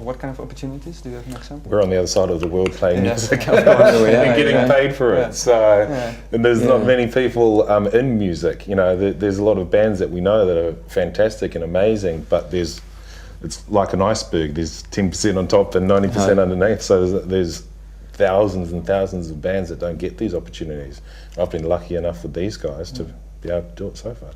what kind of opportunities? Do you have an example? We're on the other side of the world playing music Of course. and getting paid for it. So, and there's not many people in music. You know, there's a lot of bands that we know that are fantastic and amazing, but it's like an iceberg. There's 10% on top and 90% underneath. So there's thousands and thousands of bands that don't get these opportunities. I've been lucky enough with these guys to be able to do it so far.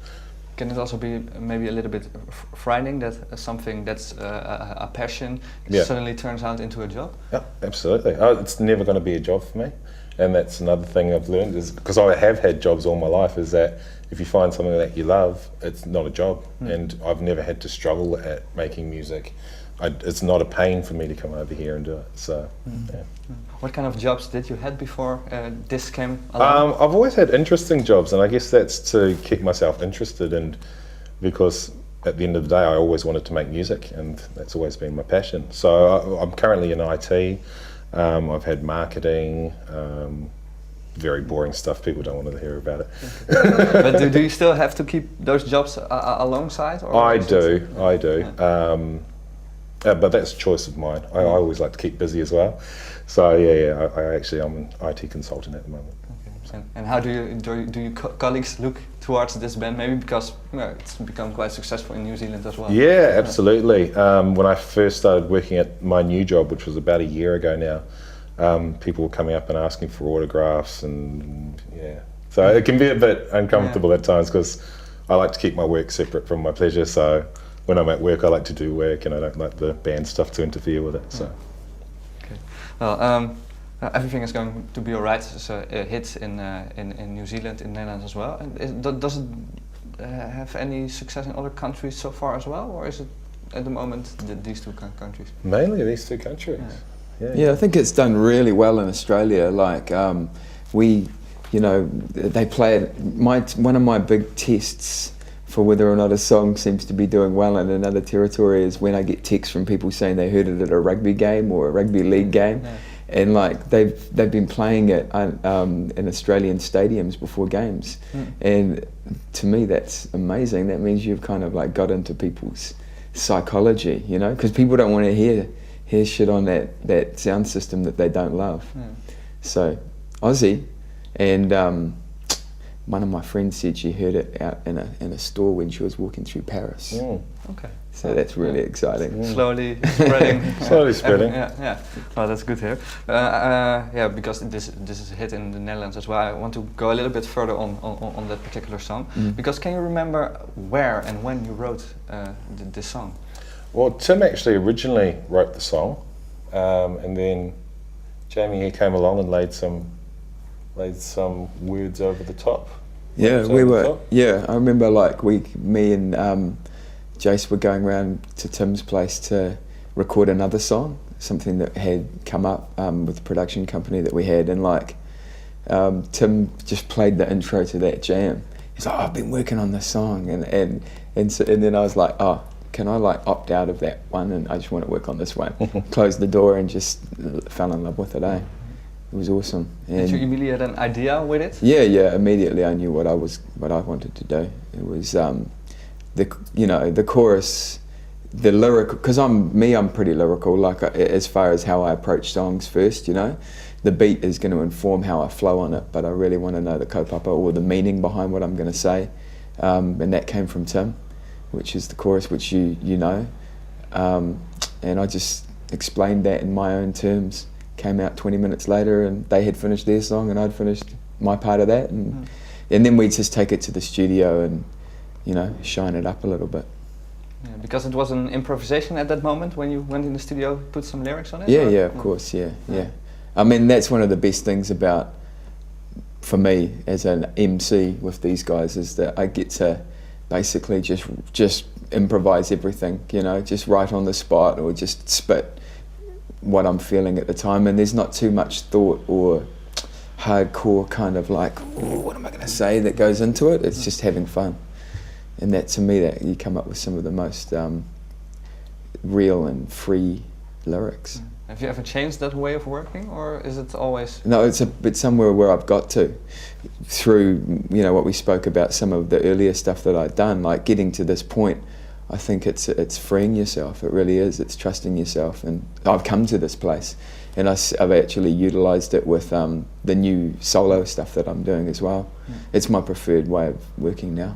Can it also be maybe a little bit frightening that something that's a passion suddenly turns out into a job? Yeah, absolutely. It's never going to be a job for me, and that's another thing I've learned is because I have had jobs all my life. Is that if you find something that you love, it's not a job, and I've never had to struggle at making music. It's not a pain for me to come over here and do it. So, yeah. What kind of jobs did you had before this came along? I've always had interesting jobs, and I guess that's to keep myself interested. And because at the end of the day, I always wanted to make music, and that's always been my passion. So I'm currently in IT. I've had marketing. Very boring stuff. People don't want to hear about it. But do you still have to keep those jobs alongside? Or I do. Yeah. But that's a choice of mine. I always like to keep busy as well. So I'm an IT consultant at the moment. Okay. And how do your colleagues look towards this band? Maybe because it's become quite successful in New Zealand as well. Yeah, absolutely. When I first started working at my new job, which was about a year ago now, people were coming up and asking for autographs, and so it can be a bit uncomfortable at times because I like to keep my work separate from my pleasure. So when I'm at work, I like to do work, and I don't like the band stuff to interfere with it. So, okay. Well, everything is going to be alright. So a hit in New Zealand, in Netherlands as well. And does it have any success in other countries so far as well, or is it at the moment these two countries? Mainly these two countries. Yeah, I think it's done really well in Australia. Like they play it. One of my big tests for whether or not a song seems to be doing well in another territory is when I get texts from people saying they heard it at a rugby game or a rugby league game, and like they've been playing it in Australian stadiums before games, and to me that's amazing. That means you've kind of like got into people's psychology, you know, because people don't want to hear shit on that sound system that they don't love. So Aussie, and one of my friends said she heard it out in a store when she was walking through Paris. Okay. So that's really exciting. Slowly spreading. Slowly spreading. Yeah. Well, that's good here. Yeah, because this is a hit in the Netherlands as well. I want to go a little bit further on that particular song. Because can you remember where and when you wrote this song? Well, Tim actually originally wrote the song, and then Jamie here came along and laid some words over the top. Yeah, I remember like me and Jace were going around to Tim's place to record another song, something that had come up with the production company that we had, and like Tim just played the intro to that jam. He's like, I've been working on this song, and then I was like, oh, can I like opt out of that one, and I just want to work on this one. Closed the door and just fell in love with it. It was awesome. And did you immediately had an idea with it? Yeah. Immediately, I knew what I wanted to do. It was the chorus, the lyrical. Because I'm pretty lyrical. Like as far as how I approach songs first, you know, the beat is going to inform how I flow on it. But I really want to know the kaupapa or the meaning behind what I'm going to say, and that came from Tim, which is the chorus, which you know, and I just explained that in my own terms. Came out 20 minutes later and they had finished their song and I'd finished my part of that, and then we'd just take it to the studio and, you know, shine it up a little bit. Yeah, because it was an improvisation at that moment when you went in the studio, put some lyrics on it? Yeah, of course, yeah. I mean, that's one of the best things about, for me as an MC with these guys, is that I get to basically just improvise everything, you know, just write on the spot or just spit what I'm feeling at the time, and there's not too much thought or hardcore kind of like, oh, what am I going to say that goes into it. It's just having fun, and that to me, that you come up with some of the most real and free lyrics. Have you ever changed that way of working, or is it always? No, it's somewhere where I've got to, through, you know, what we spoke about, some of the earlier stuff that I'd done, like getting to this point, I think it's freeing yourself. It really is. It's trusting yourself. And I've come to this place, and I've actually utilised it with the new solo stuff that I'm doing as well. It's my preferred way of working now.